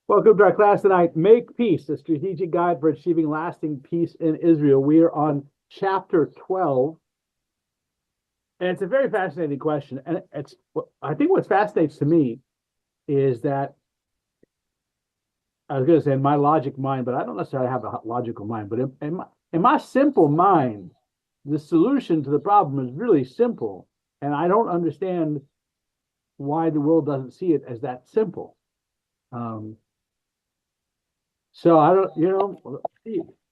Welcome to our class tonight, Make Peace, a strategic guide for achieving lasting peace in Israel. We are on chapter 12, and it's a very fascinating question. And I think what fascinates to me is that, I was going to say in my logic mind, but I don't necessarily have a logical mind, but in my simple mind, the solution to the problem is really simple. And I don't understand why the world doesn't see it as that simple. So I don't,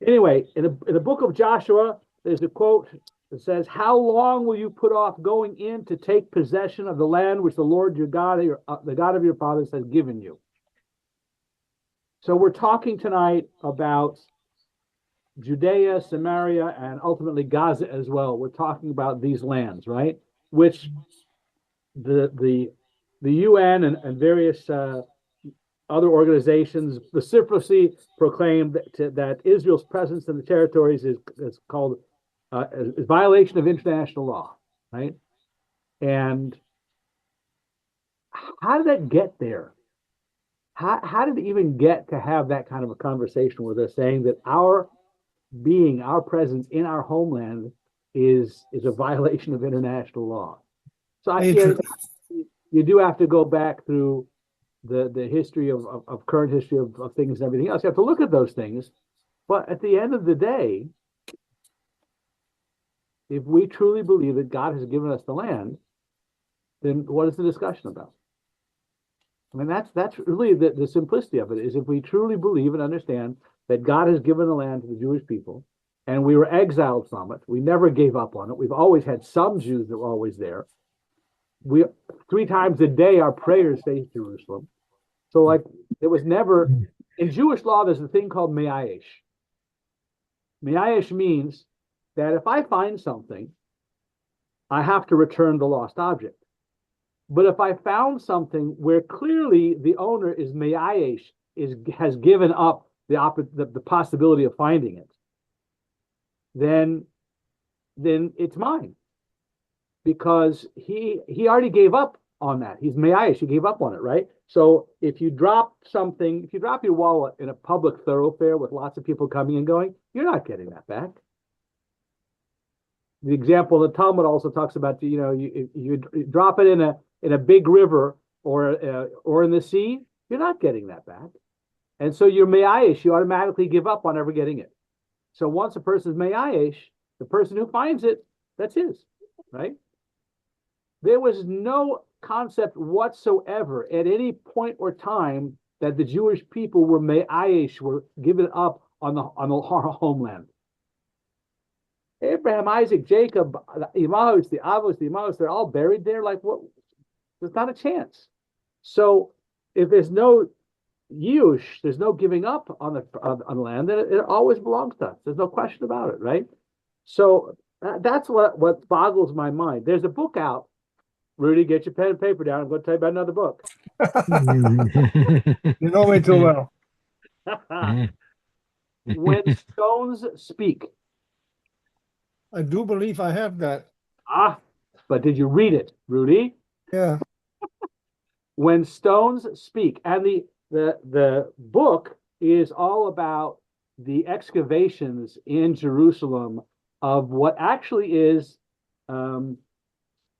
anyway, in the book of Joshua, there's a quote that says, "How long will you put off going in to take possession of the land which the Lord your God, the God of your fathers, has given you?" So we're talking tonight about Judea, Samaria, and ultimately Gaza as well. We're talking about these lands, right? Which the UN and various other organizations vociferously proclaim that Israel's presence in the territories is called is violation of international law, right? And how did that get there? How did it even get to have that kind of a conversation where they're saying that our presence in our homeland is a violation of international law? So you do have to go back through the history of current history of things and everything else. You have to look at those things. But at the end of the day, if we truly believe that God has given us the land, then what is the discussion about? I mean, that's really the simplicity of it, is if we truly believe and understand that God has given the land to the Jewish people, and we were exiled from it, we never gave up on it. We've always had some Jews that were always there. 3 times a day, our prayers face Jerusalem. So, like, it was never, in Jewish law, there's a thing called me'ayesh. Me'ayesh means that if I find something, I have to return the lost object. But if I found something where clearly the owner is me'ayesh, has given up the possibility of finding it, then it's mine. Because he already gave up on that. He's me'ayesh, he gave up on it, right? So if you drop your wallet in a public thoroughfare with lots of people coming and going, you're not getting that back. The example the Talmud also talks about, you drop it in a big river or in the sea, you're not getting that back. And so you're me'ayesh, you automatically give up on ever getting it. So once a person is me'ayesh, the person who finds it, that's his, right? There was no concept whatsoever at any point or time that the Jewish people were me'ayesh, were given up on the homeland. Abraham, Isaac, Jacob, the Imahos, the Avos, the Imahos, they're all buried there. Like, what? There's not a chance. So if there's no yush, there's no giving up on the land, then it always belongs to us. There's no question about it, right? So that's what boggles my mind. There's a book out. Rudy, get your pen and paper down. I'm going to tell you about another book. You know me too well. When Stones Speak. I do believe I have that. But did you read it, Rudy? Yeah. When Stones Speak. And the book is all about the excavations in Jerusalem of what actually is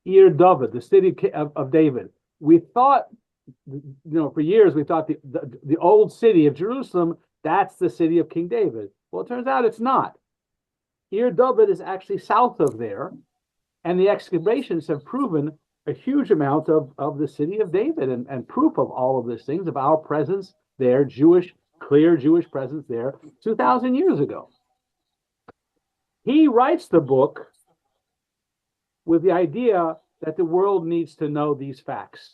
Ir David, the city of David. We thought, for years, we thought the old city of Jerusalem, that's the city of King David. Well, it turns out it's not. Ir David is actually south of there, and the excavations have proven a huge amount of the city of David and proof of all of these things, of our presence there, clear Jewish presence there 2,000 years ago. He writes the book with the idea that the world needs to know these facts.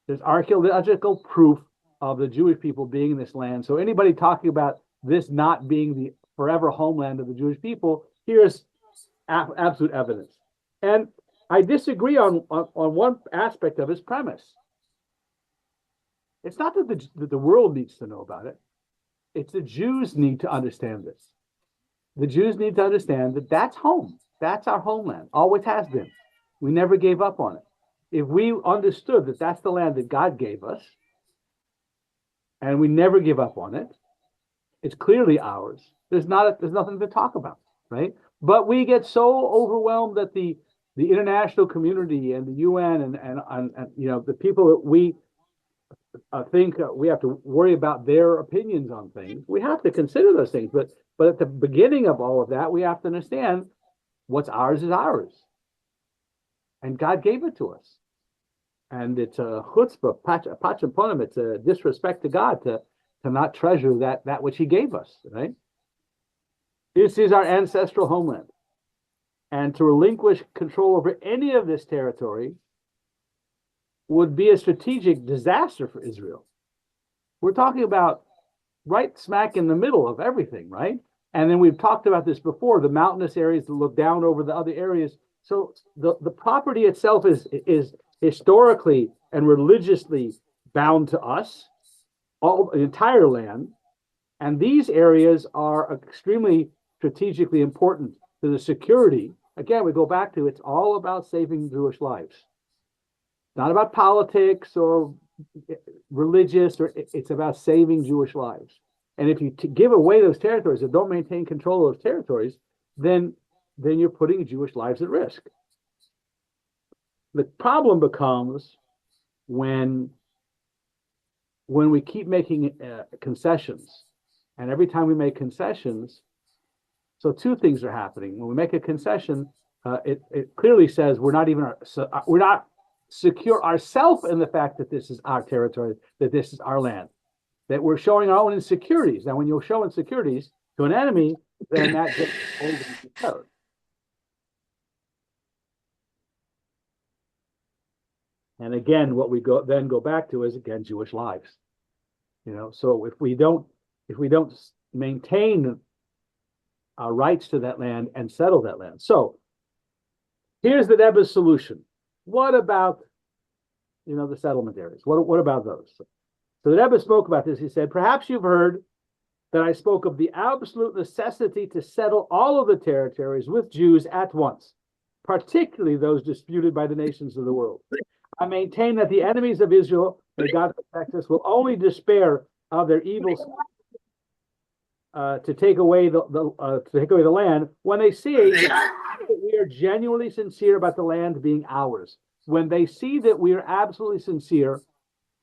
There's archaeological proof of the Jewish people being in this land. So anybody talking about this not being the forever homeland of the Jewish people, here's absolute evidence. And I disagree on one aspect of his premise. It's not that the world needs to know about it. It's the Jews need to understand this. The Jews need to understand that that's home. That's our homeland. Always has been. We never gave up on it. if we understood that that's the land that God gave us, and we never give up on it, it's clearly ours. There's nothing to talk about, right? But we get so overwhelmed that the international community and the UN and the people that we think we have to worry about their opinions on things. We have to consider those things, but at the beginning of all of that, we have to understand what's ours is ours, and God gave it to us. And it's a chutzpah, pachaponim, it's a disrespect to God to not treasure that which He gave us, right? This is our ancestral homeland. And to relinquish control over any of this territory would be a strategic disaster for Israel. We're talking about right smack in the middle of everything, right? And then we've talked about this before, the mountainous areas that look down over the other areas. So the property itself is historically and religiously bound to us, all the entire land. And these areas are extremely strategically important to the security. Again, we go back to it's all about saving Jewish lives. Not about politics or religious, or it's about saving Jewish lives. And if you give away those territories and don't maintain control of those territories, then you're putting Jewish lives at risk. The problem becomes when we keep making concessions, and every time we make concessions, so two things are happening. When we make a concession, it clearly says we're not secure ourselves in the fact that this is our territory, that this is our land, that we're showing our own insecurities. Now, when you show insecurities to an enemy, then that gets over the code. And again, what we go back to is again Jewish lives. So if we don't maintain our rights to that land and settle that land. So here's the Rebbe's solution. What about the settlement areas? What about those? So the Rebbe spoke about this. He said, perhaps you've heard that I spoke of the absolute necessity to settle all of the territories with Jews at once, particularly those disputed by the nations of the world. I maintain that the enemies of Israel, may God protect us, will only despair of their evil to take away the land when they see that we are genuinely sincere about the land being ours. When they see that we are absolutely sincere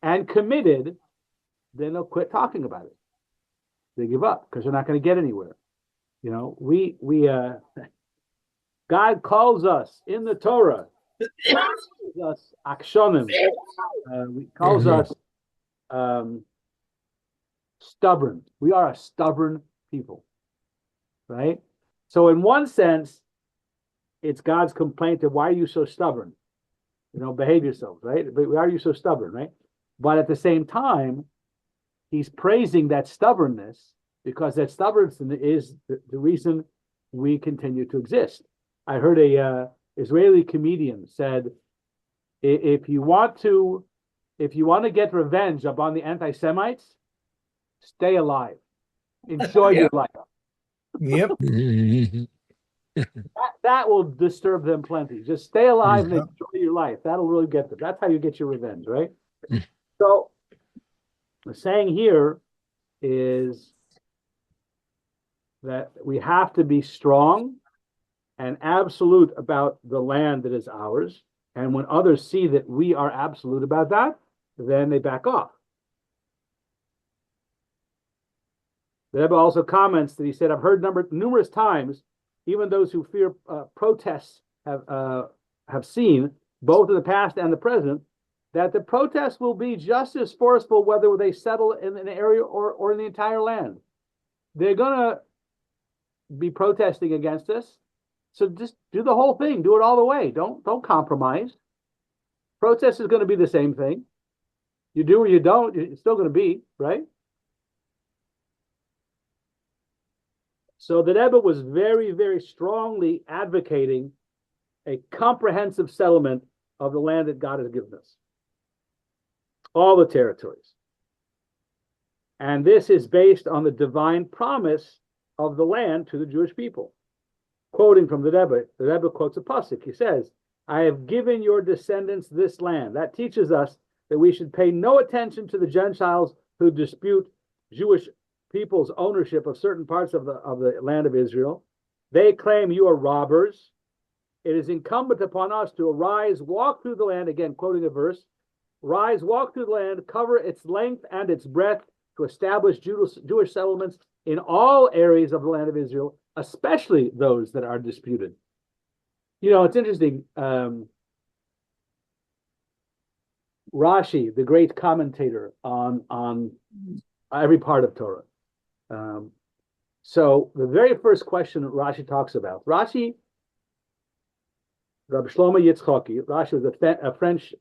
and committed, then they'll quit talking about it. They give up because they're not going to get anywhere. God calls us in the Torah. Calls us akshonim. He calls us stubborn. We are a stubborn people, right? So in one sense, it's God's complaint of why are you so stubborn? Behave yourselves, right? But why are you so stubborn, right? But at the same time, He's praising that stubbornness because that stubbornness is the reason we continue to exist. I heard a Israeli comedian said, if you want to get revenge upon the anti-Semites, stay alive. Enjoy your life. Yep. That will disturb them plenty. Just stay alive and enjoy your life. That'll really get them. That's how you get your revenge, right? So the saying here is that we have to be strong and absolute about the land that is ours. And when others see that we are absolute about that, then they back off. The Rebbe also comments that he said, I've heard numerous times, even those who fear protests have seen, both in the past and the present, that the protests will be just as forceful whether they settle in an area or in the entire land. They're going to be protesting against us. So just do the whole thing. Do it all the way. Don't compromise. Protest is going to be the same thing. You do or you don't, it's still going to be, right? So the Rebbe was very, very strongly advocating a comprehensive settlement of the land that God has given us. All the territories. And this is based on the divine promise of the land to the Jewish people. Quoting from the Rebbe quotes a pasuk. He says, I have given your descendants this land. That teaches us that we should pay no attention to the Gentiles who dispute Jewish people's ownership of certain parts of the land of Israel. They claim you are robbers. It is incumbent upon us to arise, walk through the land, again, quoting a verse, rise, walk through the land, cover its length and its breadth to establish Jewish settlements in all areas of the land of Israel, especially those that are disputed. You know, it's interesting. Rashi, the great commentator on every part of Torah. So the very first question Rashi talks about, Rabbi Shlomo Yitzchaki, Rashi was a French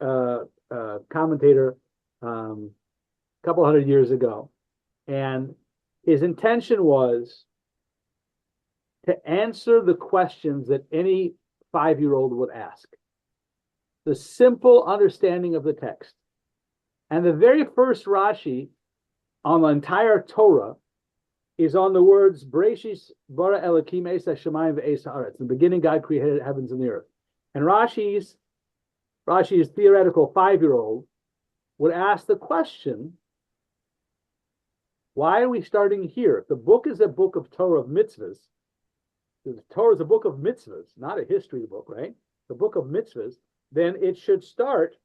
commentator a couple hundred years ago, and his intention was to answer the questions that any 5-year-old would ask. The simple understanding of the text. And the very first Rashi on the entire Torah is on the words Bereshis bara Elokim es hashamayim ve'es haaretz. In the beginning, God created heavens and the earth. And Rashi's theoretical 5-year-old would ask the question, why are we starting here? If the book is a book of Torah of mitzvahs, the Torah is a book of mitzvahs, not a history book, right? The book of mitzvahs, then it should start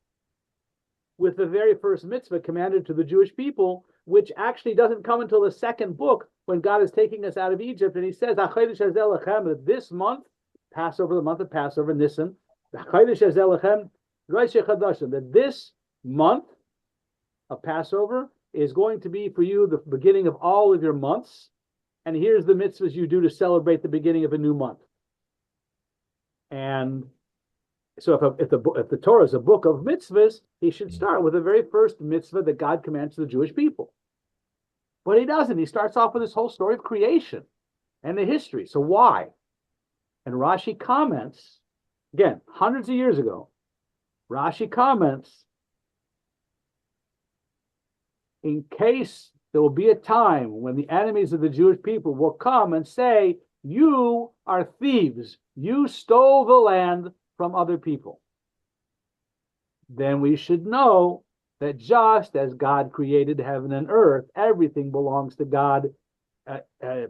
with the very first mitzvah commanded to the Jewish people, which actually doesn't come until the second book when God is taking us out of Egypt. And he says, that this month, Passover, the month of Passover, Nisan, that this month of Passover is going to be for you the beginning of all of your months. And here's the mitzvahs you do to celebrate the beginning of a new month. And so if the Torah is a book of mitzvahs, he should start with the very first mitzvah that God commands to the Jewish people. But he doesn't. He starts off with this whole story of creation and the history. So why? And Rashi comments, again, hundreds of years ago, Rashi comments, in case there will be a time when the enemies of the Jewish people will come and say, you are thieves. You stole the land from other people. Then we should know that just as God created heaven and earth, everything belongs to God,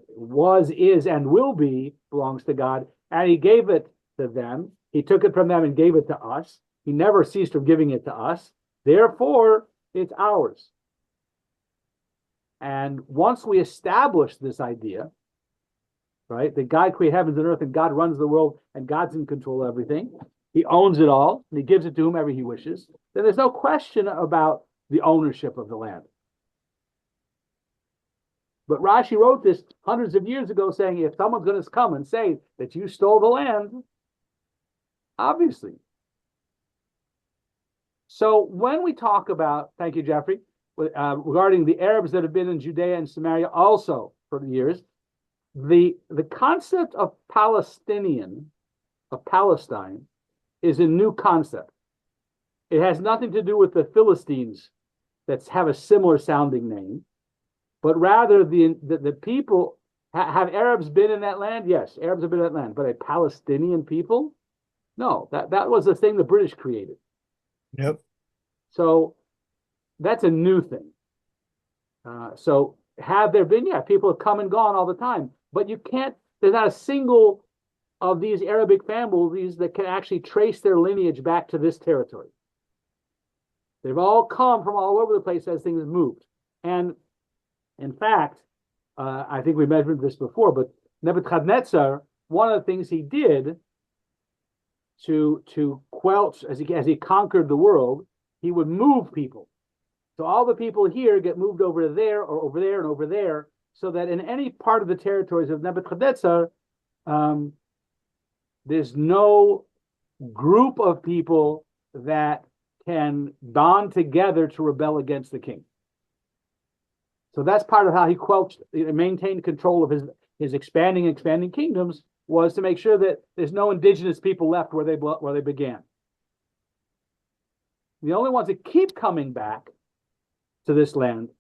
was, is, and will be belongs to God. And he gave it to them. He took it from them and gave it to us. He never ceased from giving it to us. Therefore, it's ours. And once we establish this idea, right, that God created heavens and earth and God runs the world and God's in control of everything, he owns it all and he gives it to whomever he wishes, then there's no question about the ownership of the land. But Rashi wrote this hundreds of years ago saying, if someone's going to come and say that you stole the land, obviously. So when we talk about, thank you, Jeffrey, regarding the Arabs that have been in Judea and Samaria also for years, the concept of Palestine, is a new concept. It has nothing to do with the Philistines that have a similar sounding name, but rather the people, have Arabs been in that land? Yes, Arabs have been in that land, but a Palestinian people? No, that was a thing the British created. Yep. So that's a new thing. So have there been? Yeah, people have come and gone all the time, but you can't, there's not a single of these Arabic families that can actually trace their lineage back to this territory. They've all come from all over the place as things moved. And in fact, I think we mentioned this before, but Nebuchadnezzar, one of the things he did to quelch, as he conquered the world, he would move people. So all the people here get moved over there or over there and over there, so that in any part of the territories of Nebuchadnezzar, there's no group of people that can bond together to rebel against the king. So that's part of how he maintained control of his expanding kingdoms, was to make sure that there's no indigenous people left where they began. The only ones that keep coming back to this land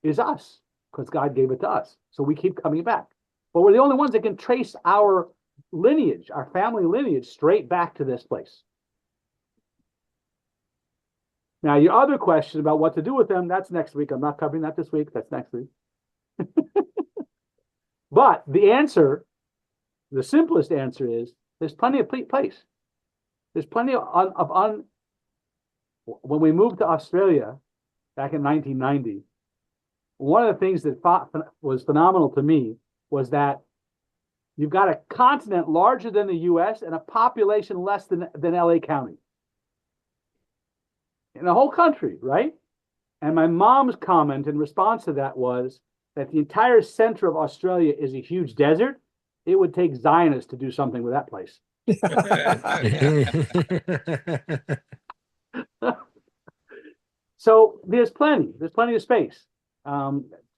is us, because God gave it to us. So we keep coming back. But we're the only ones that can trace our lineage, our family lineage, straight back to this place. Now, your other question about what to do with them, that's next week. I'm not covering that this week. That's next week. But the answer, the simplest answer is there's plenty of place. There's plenty of when we moved to Australia back in 1990, one of the things that was phenomenal to me was that you've got a continent larger than the US and a population less than LA County. In the whole country, right? And my mom's comment in response to that was that the entire center of Australia is a huge desert. It would take Zionists to do something with that place. So there's plenty of space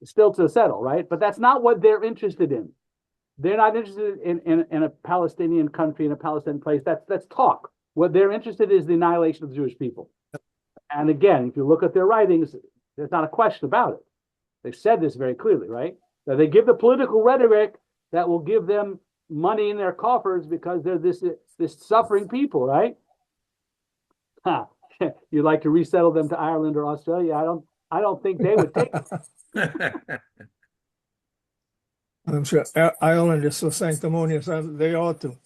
still to settle, right? But that's not what they're interested in. They're not interested in a Palestinian country, in a Palestinian place. That's talk. What they're interested in is the annihilation of the Jewish people. And again, if you look at their writings, there's not a question about it. They said this very clearly, right? That they give the political rhetoric that will give them money in their coffers because they're this suffering people, right? You'd like to resettle them to Ireland or Australia? I don't think they would take it. I'm sure Ireland is so sanctimonious as they ought to.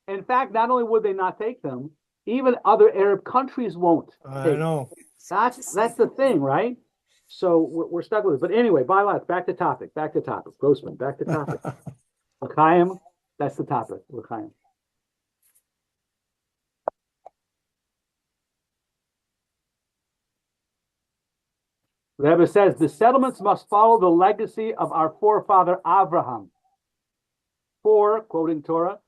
In fact, not only would they not take them, even other Arab countries won't. I know. That's the thing, right? So we're stuck with it. But anyway, by life, back to topic. Grossman, back to topic. L'chaim, that's the topic. L'chaim. The Rebbe says the settlements must follow the legacy of our forefather Abraham. For, quoting Torah,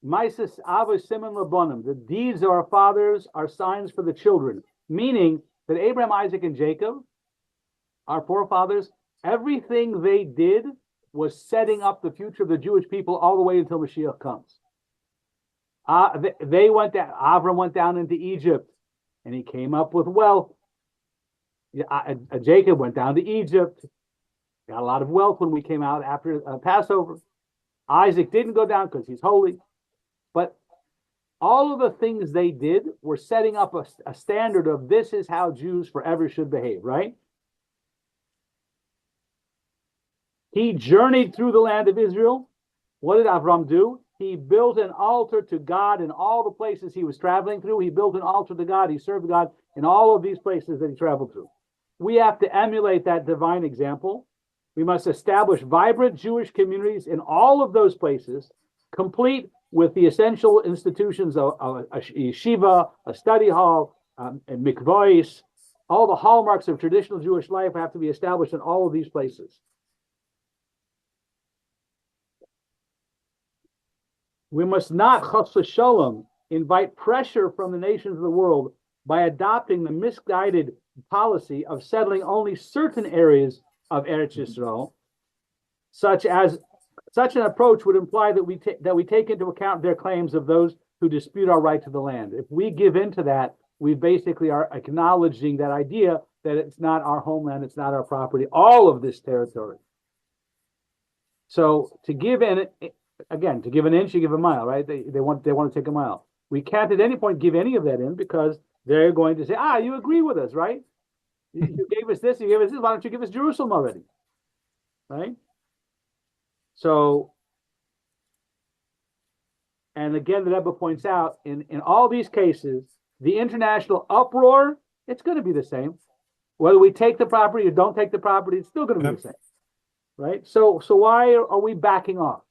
Maisis Avos Simon Labonim, the deeds of our fathers are signs for the children, meaning that Abraham, Isaac, and Jacob, our forefathers, everything they did was setting up the future of the Jewish people all the way until Mashiach comes. They went down, Avram went down into Egypt, and he came up with wealth. Jacob went down to Egypt, got a lot of wealth when we came out after Passover. Isaac didn't go down because he's holy. But all of the things they did were setting up a standard of this is how Jews forever should behave, right? He journeyed through the land of Israel. What did Avram do? He built an altar to God in all the places he was traveling through. He built an altar to God. He served God in all of these places that he traveled through. We have to emulate that divine example. We must establish vibrant Jewish communities in all of those places, complete with the essential institutions of a yeshiva, a study hall, and mikvahs. All the hallmarks of traditional Jewish life have to be established in all of these places. We must not, chas v'sholom, invite pressure from the nations of the world by adopting the misguided policy of settling only certain areas of Eretz Yisrael, such an approach would imply that we take into account their claims of those who dispute our right to the land. If we give in to that, we basically are acknowledging that idea that it's not our homeland, it's not our property, all of this territory. So to give in, again, to give an inch, you give a mile, right? They want to take a mile. We can't at any point give any of that in because they're going to say, you agree with us, right? You gave us this, you gave us this, why don't you give us Jerusalem already? Right? So, and again, the Rebbe points out, in all these cases, the international uproar, it's going to be the same. Whether we take the property or don't take the property, it's still going to be the same. Right? So why are we backing off?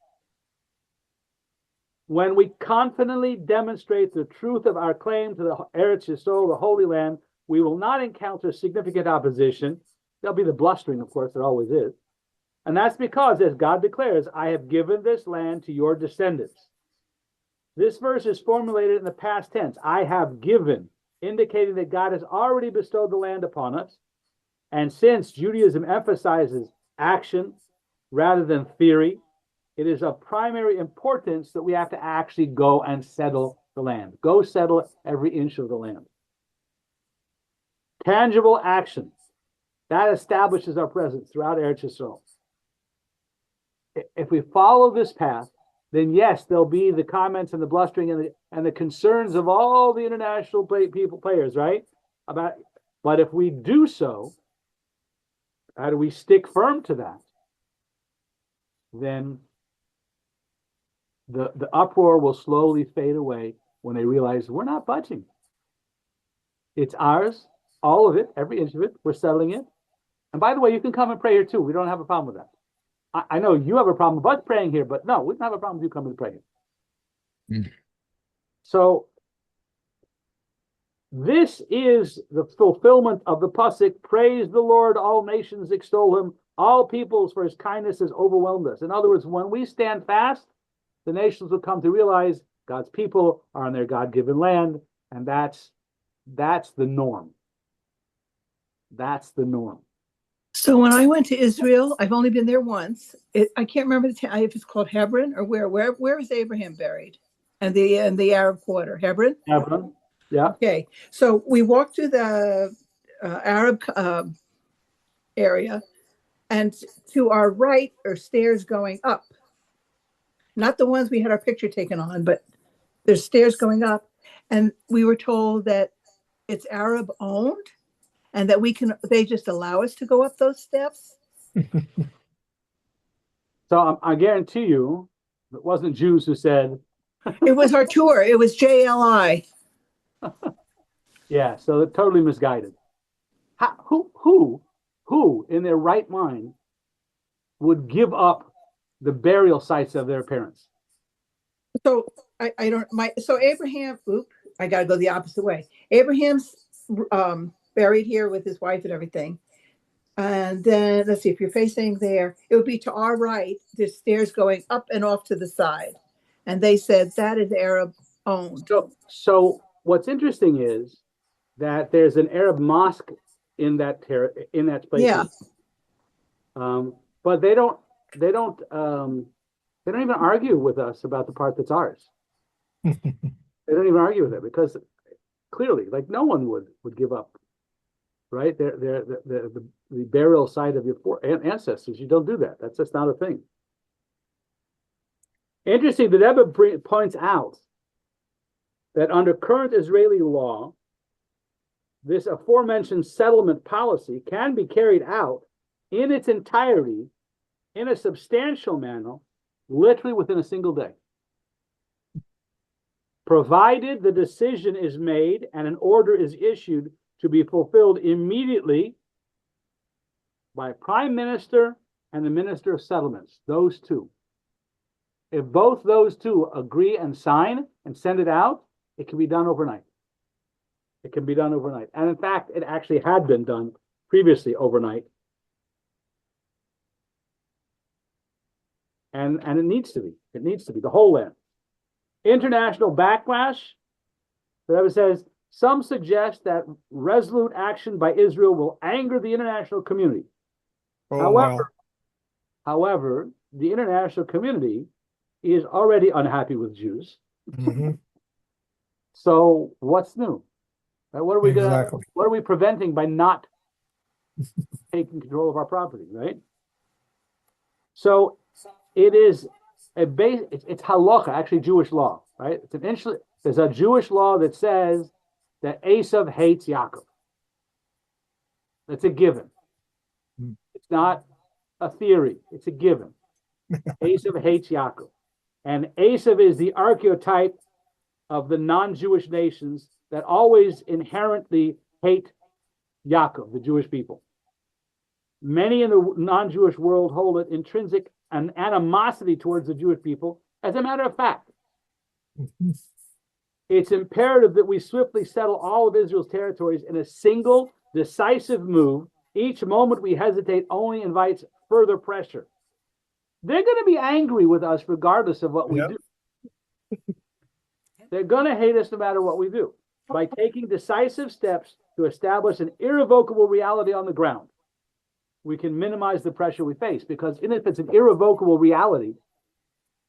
When we confidently demonstrate the truth of our claim to the Eretz Yisrael, the Holy Land, we will not encounter significant opposition. There'll be the blustering, of course, there always is. And that's because, as God declares, I have given this land to your descendants. This verse is formulated in the past tense. I have given, indicating that God has already bestowed the land upon us. And since Judaism emphasizes action rather than theory, it is of primary importance that we have to actually go and settle the land. Go settle every inch of the land. Tangible action. That establishes our presence throughout Eretz Yisrael. If we follow this path, then yes, there'll be the comments and the blustering and the concerns of all the international players, right? about, but if we do so, how do we stick firm to that? Then the uproar will slowly fade away when they realize we're not budging. It's ours, all of it, every inch of it. We're settling it. And by the way, you can come and pray here too. We don't have a problem with that. I know you have a problem with us praying here, but no, we don't have a problem with you coming to pray here. Mm. So this is the fulfillment of the pasuk, praise the Lord, all nations extol him, all peoples, for his kindness has overwhelmed us. In other words, when we stand fast, the nations will come to realize God's people are on their God-given land, and that's the norm. That's the norm. So when I went to Israel, I've only been there once. I can't remember the town, if it's called Hebron or where is Abraham buried? And the Arab quarter, Hebron? Hebron, yeah. Okay, so we walked through the Arab area, and to our right are stairs going up. Not the ones we had our picture taken on, but there's stairs going up. And we were told that it's Arab owned and that they just allow us to go up those steps. So I guarantee you, it wasn't Jews who said. It was our tour. It was JLI. Yeah, so they're totally misguided. Who in their right mind would give up the burial sites of their parents? So so Abraham, I got to go the opposite way. Abraham's buried here with his wife and everything. And then let's see, if you're facing there, it would be to our right. There's stairs going up and off to the side. And they said that is Arab owned. So what's interesting is that there's an Arab mosque in that place. Yeah. But they don't even argue with us about the part that's ours. They don't even argue with it because clearly, like, no one would give up, right? The burial site of your ancestors. You don't do that. That's just not a thing. Interesting, the Rebbe points out that under current Israeli law, this aforementioned settlement policy can be carried out in its entirety in a substantial manner, literally within a single day, provided the decision is made and an order is issued to be fulfilled immediately by Prime Minister and the Minister of Settlements, those two. If both those two agree and sign and send it out, it can be done overnight. It can be done overnight. And in fact, it actually had been done previously overnight. And it needs to be. It needs to be the whole land. International backlash. The Rebbe says, some suggest that resolute action by Israel will anger the international community. However, the international community is already unhappy with Jews. Mm-hmm. So what's new? What are we Exactly. what are we preventing by not taking control of our property, right? So it is it's halacha, actually Jewish law, right? There's a Jewish law that says that Esav hates Yaakov. That's a given. It's not a theory, it's a given. Esav hates Yaakov. And Esav is the archetype of the non-Jewish nations that always inherently hate Yaakov, the Jewish people. Many in the non-Jewish world hold an intrinsic animosity towards the Jewish people. As a matter of fact, it's imperative that we swiftly settle all of Israel's territories in a single, decisive move. Each moment we hesitate only invites further pressure. They're going to be angry with us regardless of what we do. They're going to hate us no matter what we do. By taking decisive steps to establish an irrevocable reality on the ground, we can minimize the pressure we face. Because if it's an irrevocable reality,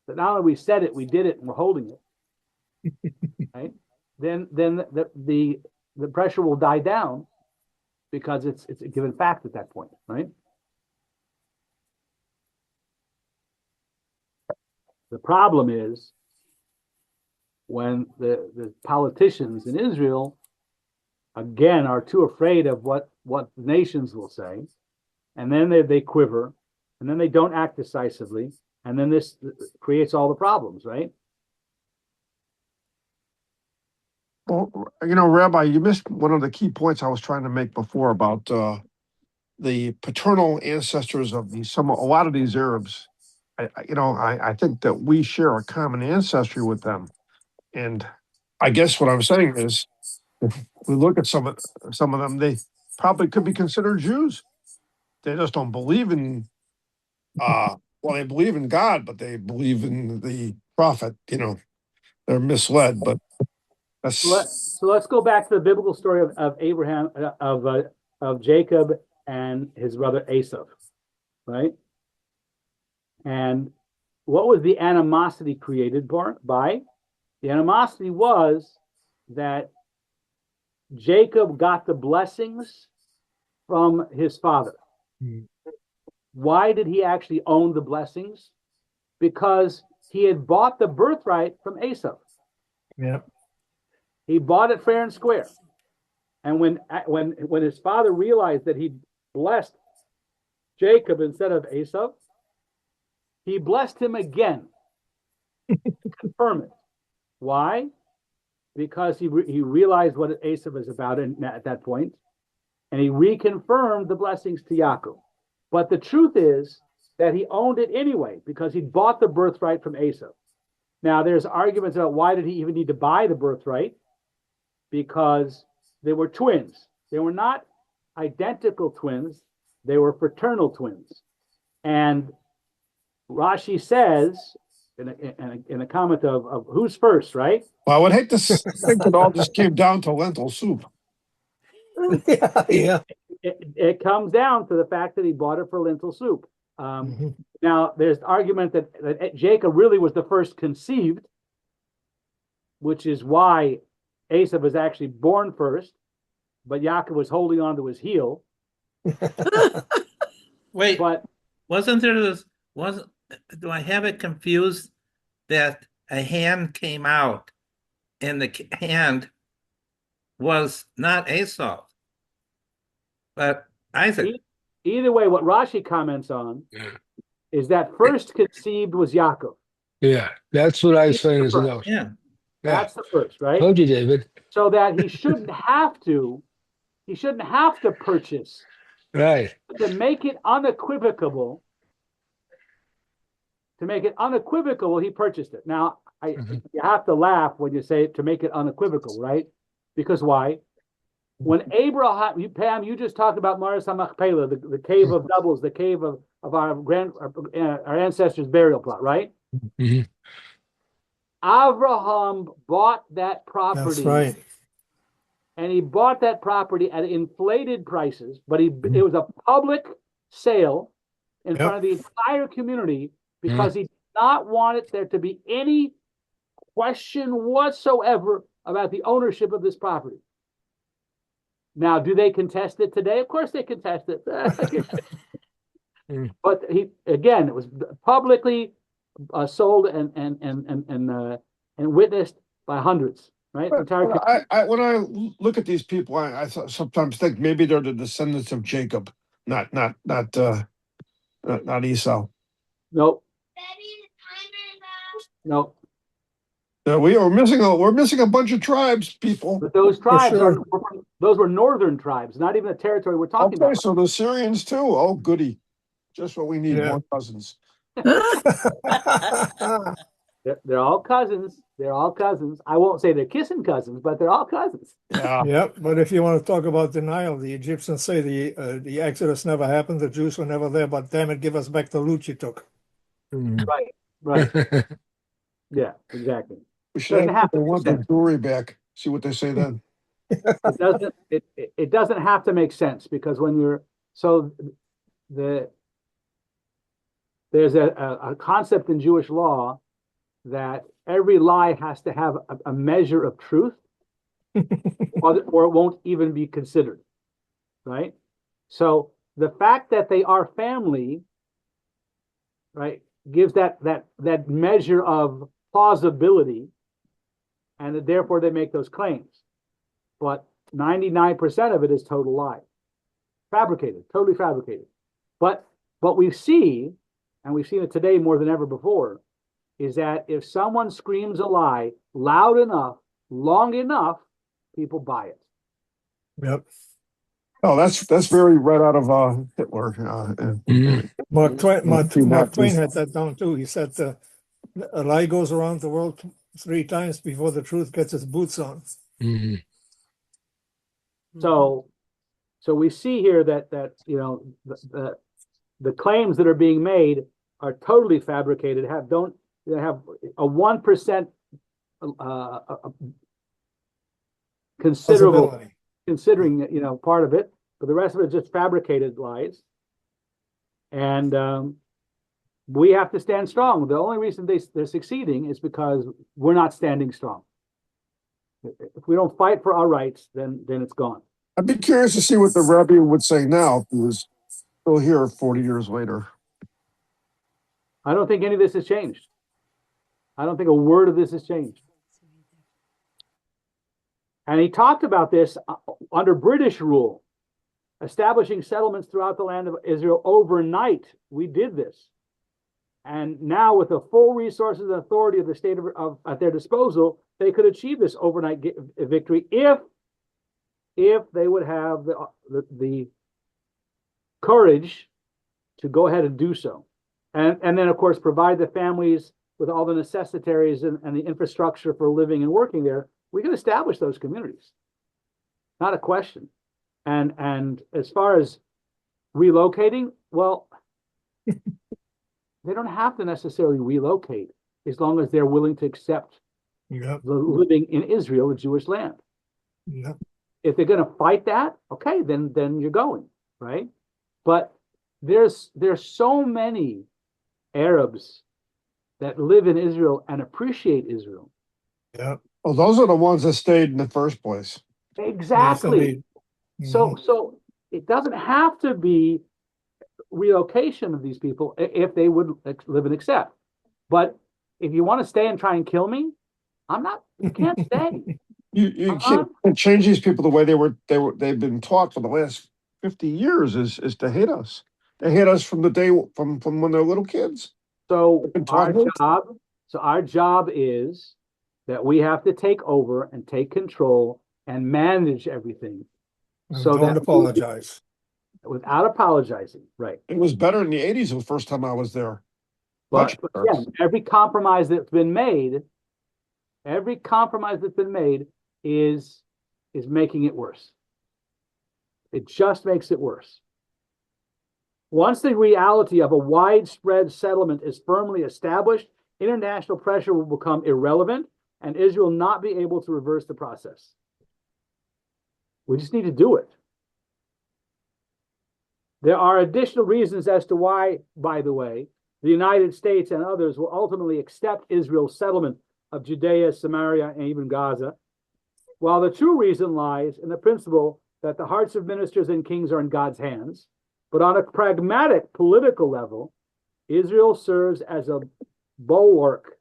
that not only we said it, we did it, and we're holding it, right? Then the pressure will die down because it's a given fact at that point, right? The problem is when the politicians in Israel again, are too afraid of what nations will say, and then they quiver, and then they don't act decisively, and then this creates all the problems, right? Well, Rabbi, you missed one of the key points I was trying to make before about the paternal ancestors of a lot of these Arabs. I think that we share a common ancestry with them, and I guess what I'm saying is, if we look at some of them, they probably could be considered Jews. They just don't believe in they believe in God, but they believe in the prophet. They're misled, but that's So let's go back to the biblical story of Abraham, of Jacob and his brother Esau, right? And what was the animosity created by? The animosity was that Jacob got the blessings from his father. Mm. Why did he actually own the blessings? Because he had bought the birthright from Esau. Yeah. He bought it fair and square. And when his father realized that he blessed Jacob instead of Esau, he blessed him again to confirm it. Why? Because he realized what Esau was about at that point, and he reconfirmed the blessings to Yaakov. But the truth is that he owned it anyway because he bought the birthright from Esau. Now, there's arguments about why did he even need to buy the birthright? Because they were twins. They were not identical twins. They were fraternal twins. And Rashi says, in a comment of who's first, right? well, I would hate to think it all just came down to lentil soup. Yeah. It comes down to the fact that he bought it for lentil soup. Mhm. Now, there's argument that Jacob really was the first conceived, which is why Esau was actually born first, but Yaakov was holding on to his heel. Wait, But wasn't there this? Do I have it confused that a hand came out and the hand was not Esau, but Isaac? either way, what Rashi comments on is that first conceived was Yaakov. Yeah, that's what I was saying as a note. Yeah. Yeah, That's the first, right? told you, David. So that he shouldn't have to purchase Right. to make it unequivocal. To make it unequivocal, he purchased it. Now, Mhm. you have to laugh when you say to make it unequivocal, right? Because why? When Abraham, Pam, you just talked about Maris HaMachpelah, the cave of doubles, the cave of our ancestors' burial plot, right? Mhm. Abraham bought that That's property, right. and he bought that property at inflated prices, but it was a public sale in front of the entire community because he did not want there to be any question whatsoever about the ownership of this property. Now, do they contest it today? Of course they contest it. But it was publicly sold and witnessed by hundreds, right? But when I look at these people, I sometimes think maybe they're the descendants of Jacob, not Esau. Nope. Nope. We're missing a bunch of tribes, people. But those tribes sure. those were northern tribes, not even the territory we're talking Okay, about. so the Syrians too. Oh, goody. Just what we need, Yeah. more cousins. They're all cousins. They're all cousins. I won't say they're kissing cousins, but they're all cousins. Yeah. Yep, but if you want to talk about denial, the Egyptians say the Exodus never happened, the Jews were never there, but damn it, give us back the loot you took. Mhm. Right. Yeah, exactly. We should Doesn't have to they make want their sense. jewelry back. See what they say then. It doesn't have to make sense because when there's a concept in Jewish law that every lie has to have a measure of truth or it won't even be considered, right? So the fact that they are family, right, gives that measure of plausibility, and that therefore they make those claims. But 99% of it is total lie. Fabricated, totally fabricated. But we see, and we've seen it today more than ever before, is that if someone screams a lie loud enough, long enough, people buy it. Yep. Oh, that's very right out of Hitler. Mhm. Mark Twain, Mark Mark Twain had that down too. He said a lie goes around the world 3 times before the truth gets its boots on. Mhm. So we see here that the claims that are being made are totally fabricated. Have a 1% considerable Possibility. considering part of it, but the rest of it is just fabricated lies. And we have to stand strong. The only reason they're succeeding is because we're not standing strong. If we don't fight for our rights, then it's gone. I'd be curious to see what the Rebbe would say now if he was still here 40 years later. I don't think any of this has changed. I don't think a word of this has changed. And he talked about this under British rule, establishing settlements throughout the land of Israel overnight. We did this. And now, with the full resources and authority of the state at their disposal, they could achieve this overnight victory if they would have the courage to go ahead and do so. And then, of course, provide the families with all the necessitaries and the infrastructure for living and working there. We can establish those communities. Not a question. And as far as relocating, well, they don't have to necessarily relocate as long as they're willing to accept Yep. the living in Israel, the Jewish land. Yep. If they're going to fight that, okay, then you're going, right? But there's so many Arabs that live in Israel and appreciate Israel. Yep. Well, those are the ones that stayed in the first place. Exactly. Yes, So it doesn't have to be relocation of these people if they would live and accept. But if you want to stay and try and kill me, you can't stay. You can't change these people the way they've been taught for the last 50 years is to hate us. They hate us from the day from when they're little kids. So our job is that we have to take over and take control and manage everything. So don't that apologize. Without apologizing, right? It was better in the 80s the first time I was there. But again, every compromise that's been made is making it worse. It just makes it worse. Once the reality of a widespread settlement is firmly established, international pressure will become irrelevant, and Israel will not be able to reverse the process. We just need to do it. There are additional reasons as to why, by the way, the United States and others will ultimately accept Israel's settlement of Judea, Samaria, and even Gaza, while the true reason lies in the principle that the hearts of ministers and kings are in God's hands. But on a pragmatic political level, Israel serves as a bulwark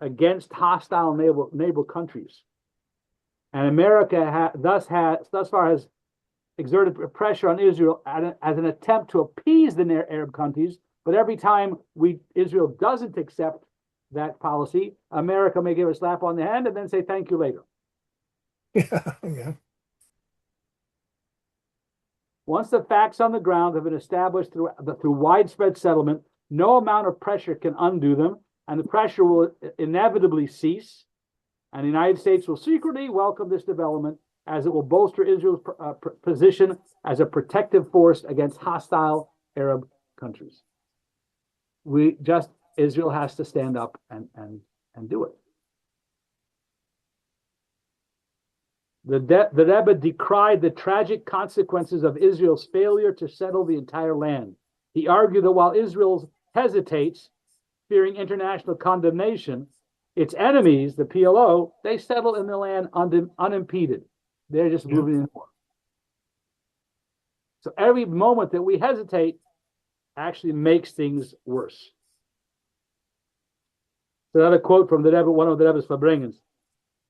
against hostile neighbor countries. And America thus far has exerted pressure on Israel as an attempt to appease the Arab countries. But every time Israel doesn't accept that policy, America may give a slap on the hand and then say thank you later. Yeah. Once the facts on the ground have been established through widespread settlement, no amount of pressure can undo them, and the pressure will inevitably cease. And the United States will secretly welcome this development, as it will bolster Israel's position as a protective force against hostile Arab countries. Israel has to stand up and do it. The Rebbe decried the tragic consequences of Israel's failure to settle the entire land. He argued that while Israel hesitates, fearing international condemnation, its enemies, the PLO, they settle in the land unimpeded. They're just moving in more. So every moment that we hesitate actually makes things worse. Another quote from the Rebbe, one of the Rebbe's Farbrengens.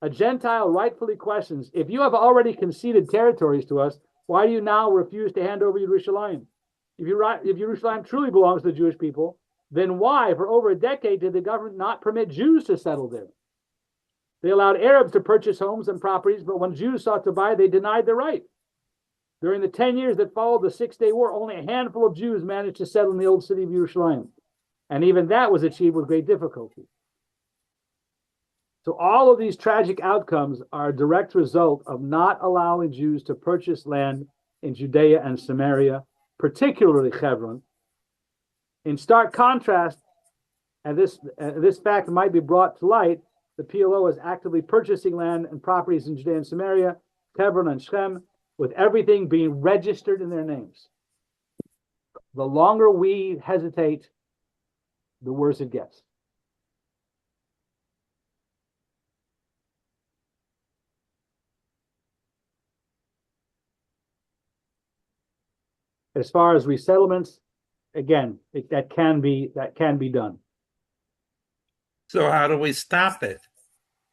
A Gentile rightfully questions, if you have already conceded territories to us, why do you now refuse to hand over Yerushalayim? If Yerushalayim truly belongs to the Jewish people, then why, for over a decade, did the government not permit Jews to settle there? They allowed Arabs to purchase homes and properties, but when Jews sought to buy, they denied the right. During the 10 years that followed the Six-Day War, only a handful of Jews managed to settle in the old city of Yerushalayim. And even that was achieved with great difficulty. So all of these tragic outcomes are a direct result of not allowing Jews to purchase land in Judea and Samaria, particularly Hebron. In stark contrast, and this fact might be brought to light, the PLO is actively purchasing land and properties in Judea and Samaria, Hebron and Shechem, with everything being registered in their names. The longer we hesitate, the worse it gets. As far as resettlements, again, that can be done. So how do we stop it?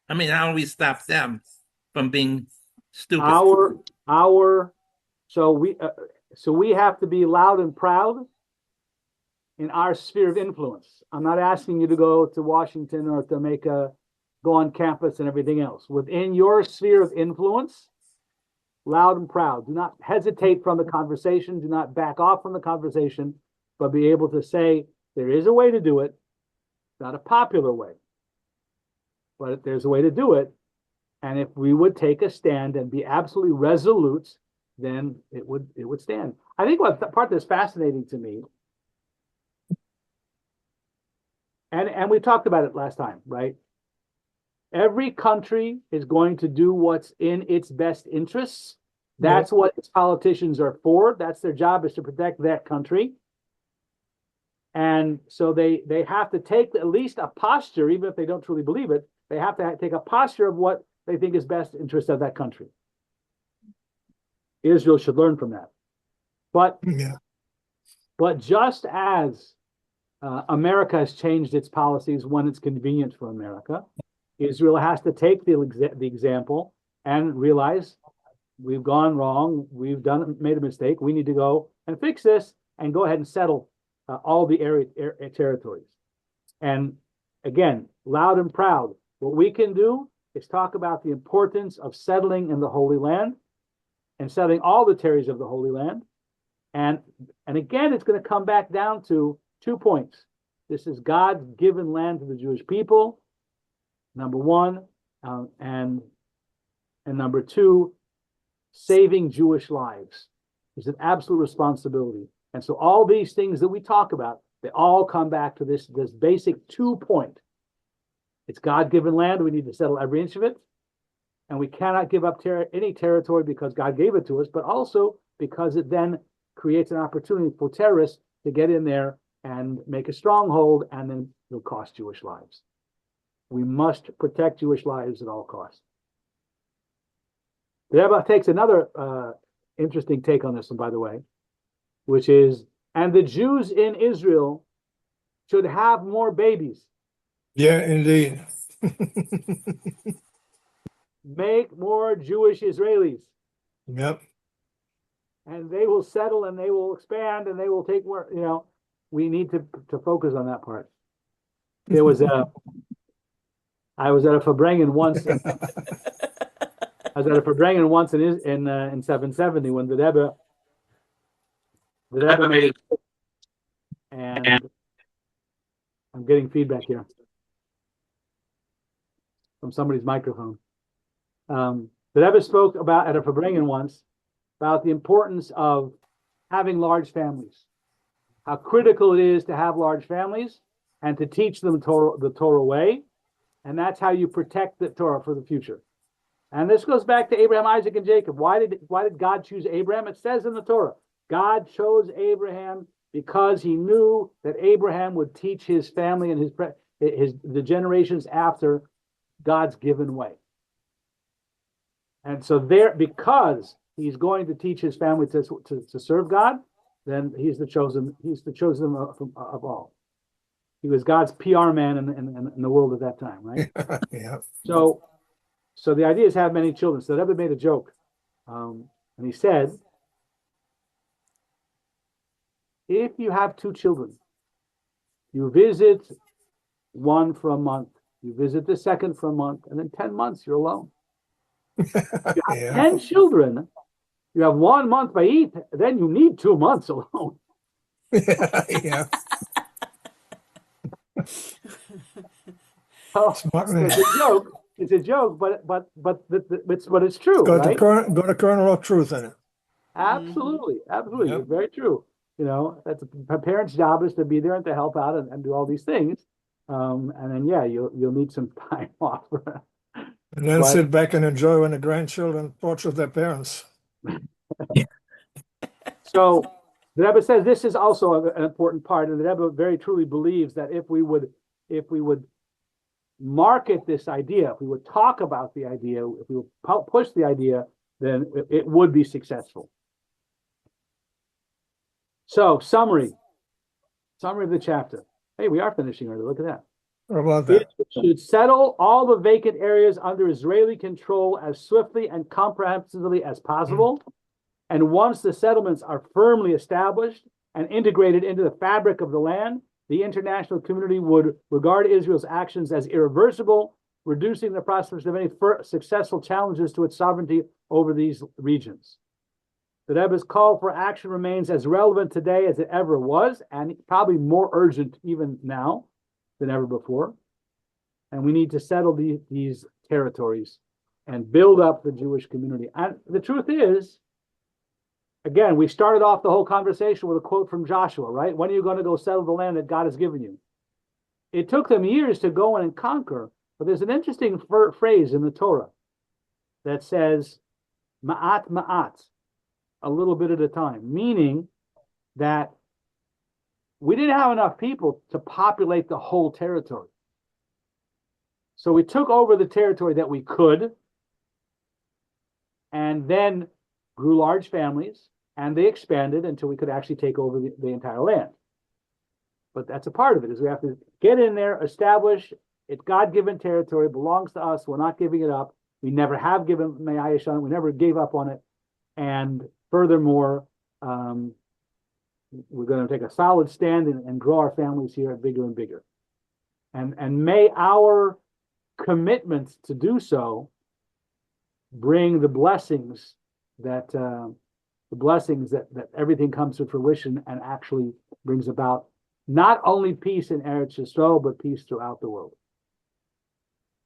I mean, how do we stop them from being stupid? So we have to be loud and proud in our sphere of influence. I'm not asking you to go to Washington or to go on campus and everything else. Within your sphere of influence, loud and proud. Do not hesitate from the conversation. Do not back off from the conversation, but be able to say there is a way to do it. Not a popular way, but there's a way to do it. And if we would take a stand and be absolutely resolute, then it would stand. I think what the part that's fascinating to me, and we talked about it last time, right? Every country is going to do what's in its best interests. That's what its politicians are for. That's their job, is to protect that country. And so they have to take at least a posture, even if they don't truly believe it, they have to take a posture of what they think is best interest of that country. Israel should learn from that. But just as America has changed its policies when it's convenient for America, Israel has to take the example and realize we've gone wrong, made a mistake, we need to go and fix this and go ahead and settle all the territories. And again, loud and proud, what we can do is talk about the importance of settling in the Holy Land and settling all the territories of the Holy Land. And again, it's going to come back down to 2 points. This is God's given land to the Jewish people, number one, and number two, saving Jewish lives is an absolute responsibility. And so all these things that we talk about, they all come back to this basic 2 point. It's God-given land. We need to settle every inch of it. And we cannot give up any territory because God gave it to us, but also because it then creates an opportunity for terrorists to get in there and make a stronghold, and then it'll cost Jewish lives. We must protect Jewish lives at all costs. The Rebbe takes another interesting take on this one, by the way, which is, and the Jews in Israel should have more babies. Yeah, indeed. Make more Jewish Israelis. Yep. And they will settle and they will expand and they will take more, we need to focus on that part. I was at a Fabrengen once. I was at a Fabrengen once in 770 when the Rebbe made it, and I'm getting feedback here from somebody's microphone. The Rebbe spoke about at a Fabrengen once about the importance of having large families, how critical it is to have large families and to teach them the Torah way, and that's how you protect the Torah for the future. And this goes back to Abraham, Isaac, and Jacob. Why did God choose Abraham? It says in the Torah, God chose Abraham because he knew that Abraham would teach his family and the generations after God's given way. And so because he's going to teach his family to serve God, then he's the chosen of all. He was God's PR man in the world at that time, right? Yeah. So So the idea is have many children. So the Rebbe made a joke. And he said, if you have 2 children, you visit one for a month, you visit the second for a month, and then 10 months you're alone. Yeah. 10 children, you have 1 month by each, then you need 2 months alone. Yeah. So Smart it's man. a joke. It's a joke, but it's true, Got right? got a kernel of truth in it. Absolutely, absolutely. Yep. It's very true. You know, that's a parent's job is to be there and to help out and do all these things. And then yeah, you'll need some time off. And then But- sit back and enjoy when the grandchildren torture their parents. So the Rebbe says this is also an important part, and the Rebbe very truly believes that if we would market this idea, if we would talk about the idea, if we would push the idea, then it would be successful. So summary of the chapter. Hey, we are finishing early. Look at that. How about It that? should settle all the vacant areas under Israeli control as swiftly and comprehensively as possible. And once the settlements are firmly established and integrated into the fabric of the land, the international community would regard Israel's actions as irreversible, reducing the prospects of any successful challenges to its sovereignty over these regions. The Rebbe's call for action remains as relevant today as it ever was, and probably more urgent even now than ever before. And we need to settle these territories and build up the Jewish community. And the truth is, again, we started off the whole conversation with a quote from Joshua, right? When are you going to go settle the land that God has given you? It took them years to go in and conquer, but there's an interesting phrase in the Torah that says, ma'at ma'at, a little bit at a time, meaning that we didn't have enough people to populate the whole territory. So we took over the territory that we could, and then grew large families, and they expanded until we could actually take over the entire land. But that's a part of it, is we have to get in there, establish it's God-given territory, belongs to us, we're not giving it up. We never have given Me'ayish on it, we never gave up on it. And furthermore, we're going to take a solid stand and grow our families here bigger and bigger. And may our commitments to do so bring the blessings that everything comes to fruition and actually brings about not only peace in Eretz Yisrael, but peace throughout the world.